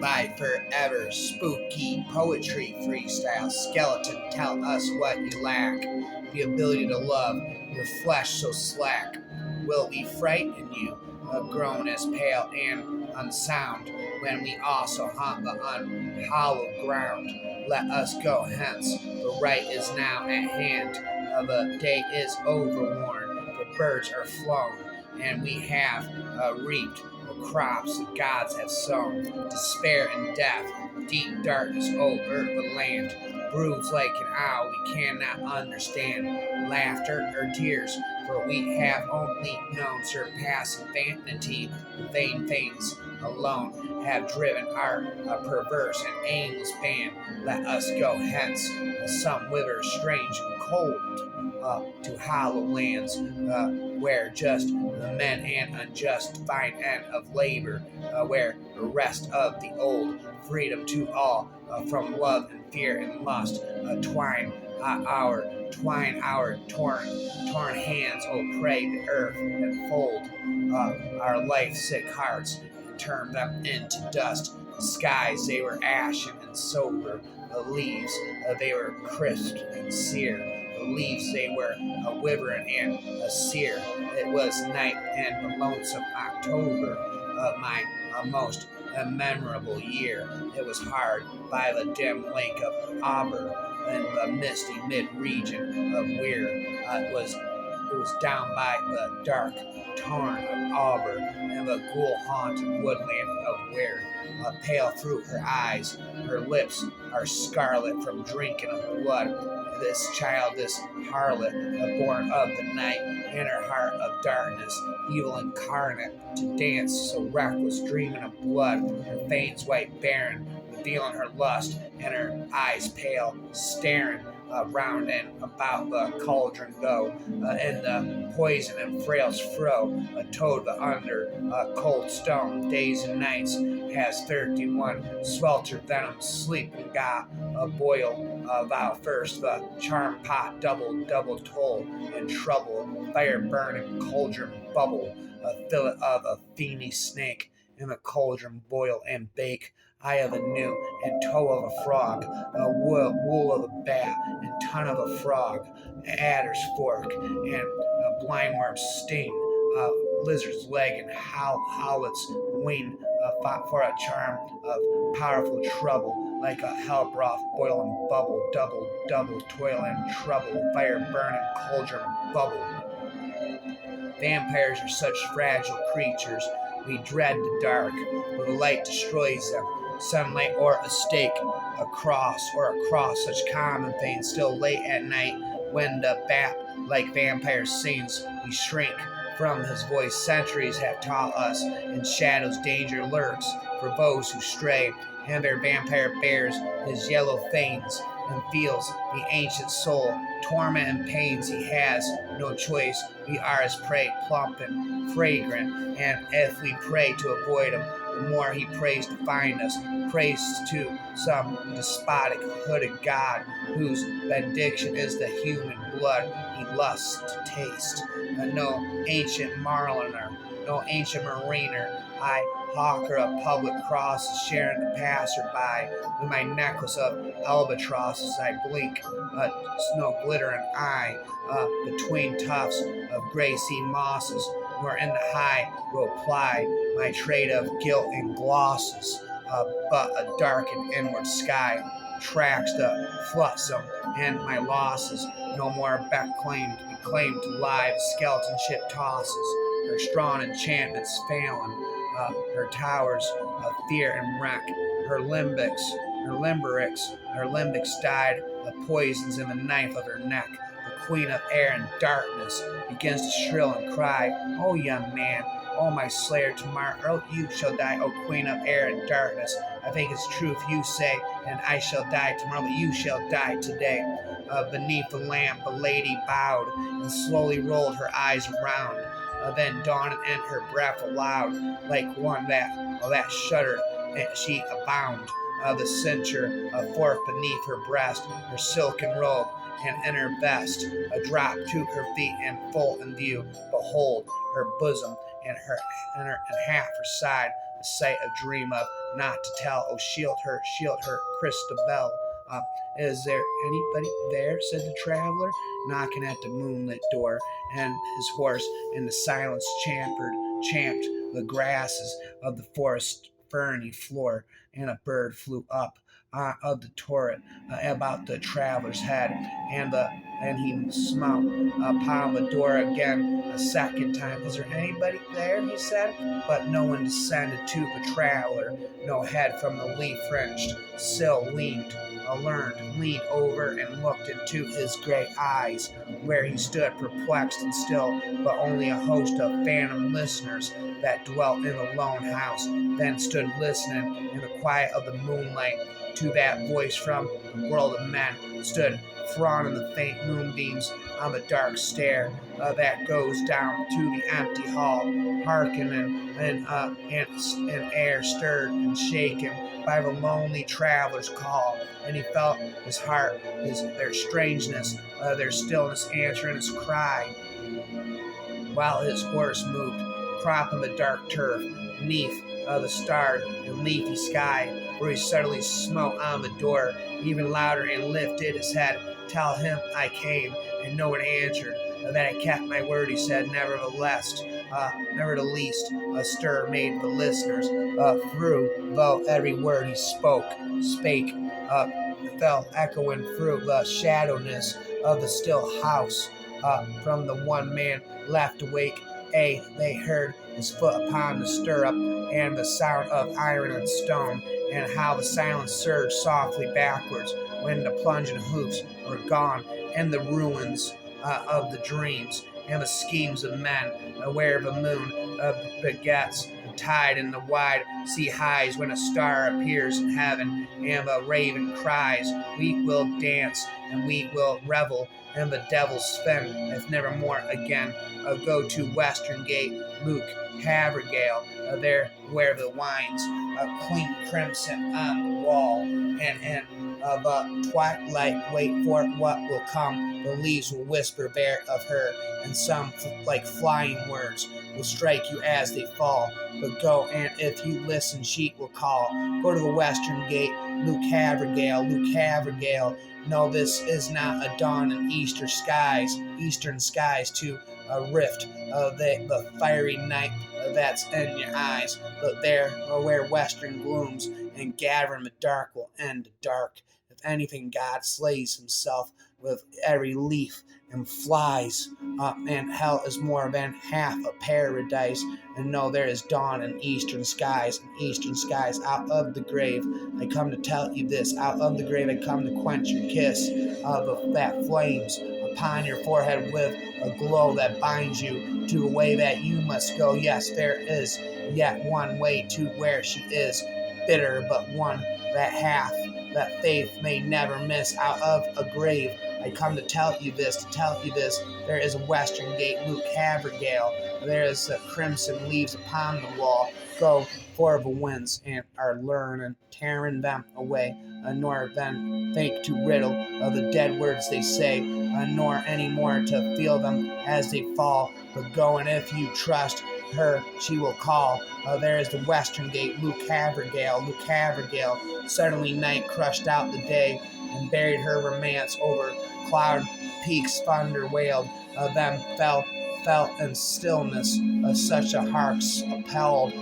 by forever. Spooky poetry freestyle. Skeleton, tell us what you lack. The ability to love, your flesh so slack. Will we frighten you, grown as pale and unsound, when we also haunt the unhallowed ground? Let us go hence, the right is now at hand. The day is overworn, the birds are flown, and we have reaped the crops the gods have sown. Despair and death, deep darkness over the land, broods like an owl we cannot understand. Laughter or tears, for we have only known surpassing vanity. Vain things alone have driven our perverse and aimless band. Let us go hence, some wither strange and cold, to hollow lands, where just the men and unjust find end of labor, where the rest of the old freedom to all, from love and fear and lust, twine our torn hands, oh pray the earth and fold our life sick hearts and turn them into dust. The skies they were ashen and sober, the leaves they were crisp and sere. The leaves they were a wyvern and a sear. It was night and the lonesome October of my most memorable year. It was hard by the dim lake of Auber and the misty mid-region of Weir. It was down by the dark tarn of Auber and the ghoul-haunted woodland of Weir. Pale through her eyes, her lips are scarlet from drinking of blood. This child, this harlot, born of the night, in her heart of darkness, evil incarnate, to dance so reckless, dreaming of blood, her veins white barren, revealing her lust, and her eyes pale, staring round and about the cauldron go, and the poison and frails fro, a toad the under cold stone, days and nights, has 31 swelter venom, sleep and got a boil, vow first, the charm pot double toll, and trouble, fire burning cauldron bubble, a fillet of a fiendy snake, in the cauldron boil and bake, eye of a newt, and toe of a frog, wool of a bat, and tongue of a frog, adder's fork, and a blindworm's sting, lizard's leg, and howlet's wing, fought for a charm of powerful trouble, like a hell broth boil and bubble, double toil and trouble, fire burning cauldron bubble. Vampires are such fragile creatures, we dread the dark, for the light destroys them. Sunlight or a stake, a cross such common things, still late at night, when the bat like vampire sings, we shrink from his voice. Centuries have taught us, in shadows danger lurks for those who stray, and their vampire bears his yellow fangs, and feels the ancient soul, torment and pains he has no choice. We are his prey, plump and fragrant, and if we pray to avoid him, the more he prays to find us, prays to some despotic hooded god, whose benediction is the human blood he lusts to taste. And no ancient mariner, no ancient mariner, I hawker of public crosses, sharing the passerby with my necklace of albatrosses. I blink a snow glittering eye, between tufts of gray sea mosses, where in the high will ply my trade of gilt and glosses, but a dark and inward sky tracks the flotsam and my losses. No more back claim to be claimed to lie, the skeleton ship tosses, her strong enchantments failing, her towers of fear and wreck, her limbics died, the poisons in the knife of her neck. The queen of air and darkness begins to shrill and cry, "O young man, O my slayer, tomorrow you shall die, O queen of air and darkness. I think it's true if you say, and I shall die tomorrow, but you shall die today." Beneath the lamp, the lady bowed and slowly rolled her eyes around. Then dawned in her breath aloud, like one that shuddered, and she abound. The cinture forth beneath her breast, her silken robe, and in her vest, a drop to her feet and full in view. Behold her bosom and half her side, a sight of dream of, not to tell. Oh, shield her, Christabel. Is there anybody there? Said the traveler, knocking at the moonlit door, and his horse in the silence champed the grasses of the forest ferny floor, and a bird flew up of the turret about the traveler's head, and he smote upon the door again a second time. Is there anybody there? He said, but no one descended to the traveler. No head from the leaf-fringed sill leaned over and looked into his gray eyes, where he stood perplexed and still, but only a host of phantom listeners that dwelt in the lone house then stood listening in the quiet of the moonlight to that voice from the world of men, stood frowning the faint moonbeams on the dark stair that goes down to the empty hall, hearkening and air stirred and shaken by the lonely traveler's call, and he felt his heart, their strangeness, their stillness answering his cry, while his horse moved, cropping the dark turf, beneath the starred and leafy sky, where he suddenly smote on the door, even louder, and lifted his head. Tell him I came, and no one answered. That I kept my word, he said. Nevertheless, never the least a stir made the listeners through, though every word he spake, fell echoing through the shadowness of the still house. From the one man left awake, they heard his foot upon the stirrup, and the sound of iron and stone, and how the silence surged softly backwards when the plunging hoofs were gone, and the ruins of the dreams and the schemes of men, where the moon begets the tide, and the wide sea highs when a star appears in heaven, and the raven cries, we will dance and we will revel, and the devil's fen, if never more again. Go to Western Gate, Luke Havergale, there where the wines clean crimson on the wall, and the twilight wait for what will come. The leaves will whisper there of her, and some like flying words will strike you as they fall. But go, and if you listen, she will call. Go to the Western Gate, Luke Havergale. No, this is not a dawn in eastern skies to a rift of the fiery night that's in your eyes, but there where western glooms and gathering the dark will end dark. If anything, God slays himself with every leaf and flies, and hell is more than half a paradise. And no, there is dawn in eastern skies, out of the grave. I come to tell you this, out of the grave I come to quench your kiss of that flames upon your forehead with a glow that binds you to a way that you must go. Yes, there is yet one way to where she is, bitter but one that faith may never miss. Out of a grave I come to tell you this, there is a Western Gate, Luke Havergale. There is crimson leaves upon the wall. Go, for the winds and are learning, tearing them away, nor then think to riddle of the dead words they say, nor any more to feel them as they fall. But go, and if you trust her, she will call. There is the Western Gate, Luke Havergale. Suddenly night crushed out the day and buried her romance over cloud peaks. Thunder wailed, them fell in stillness, such a heart's appalled,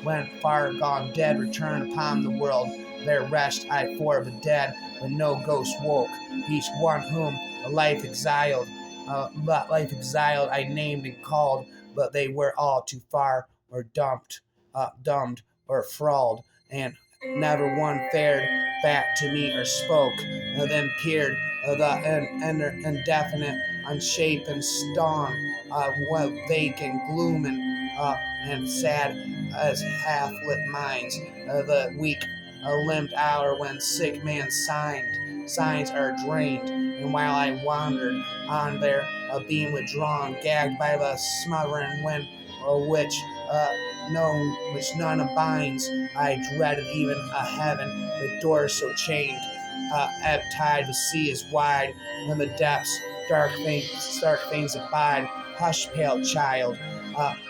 when far gone dead returned upon the world. There rest I for the dead, but no ghost woke. Each one whom life exiled I named and called, but they were all too far, or dumbed, or thralled, and never one fared back to me or spoke. Then peered the indefinite, unshapen stone, what vacant, glooming, and sad as half-lit minds, the weak limbed hour when sick man's signs are drained, and while I wandered on there, being withdrawn, gagged by the smothering wind, which none abides, I dreaded even a heaven, the doors so chained, ebb tide, the sea is wide, when the depths dark things abide. Hush, pale child,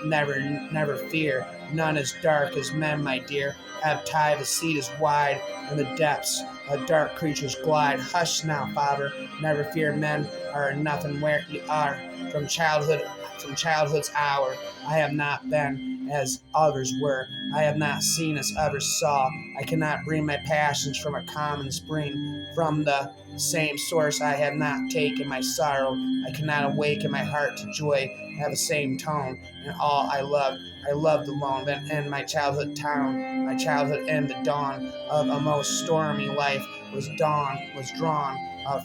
never fear. none as dark as men, my dear. Ebb tide, the sea is wide, and the depths dark creatures glide. Hush now, father, never fear, men are nothing where you are. From childhood's hour, I have not been as others were. I have not seen as others saw. I cannot bring my passions from a common spring. From the same source I have not taken my sorrow. I cannot awaken my heart to joy. Have the same tone in all I loved. I loved alone, then in my childhood town. My childhood in the dawn of a most stormy life was drawn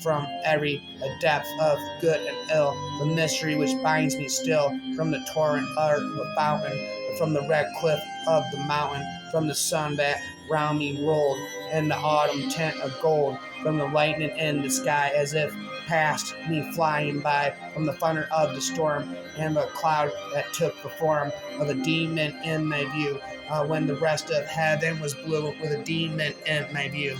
from every depth of good and ill. The mystery which binds me still from the torrent of the fountain, from the red cliff of the mountain, from the sun that round me rolled in the autumn tint of gold, from the lightning in the sky as if past me flying by, from the thunder of the storm and the cloud that took the form of a demon in my view, when the rest of heaven was blue with a demon in my view.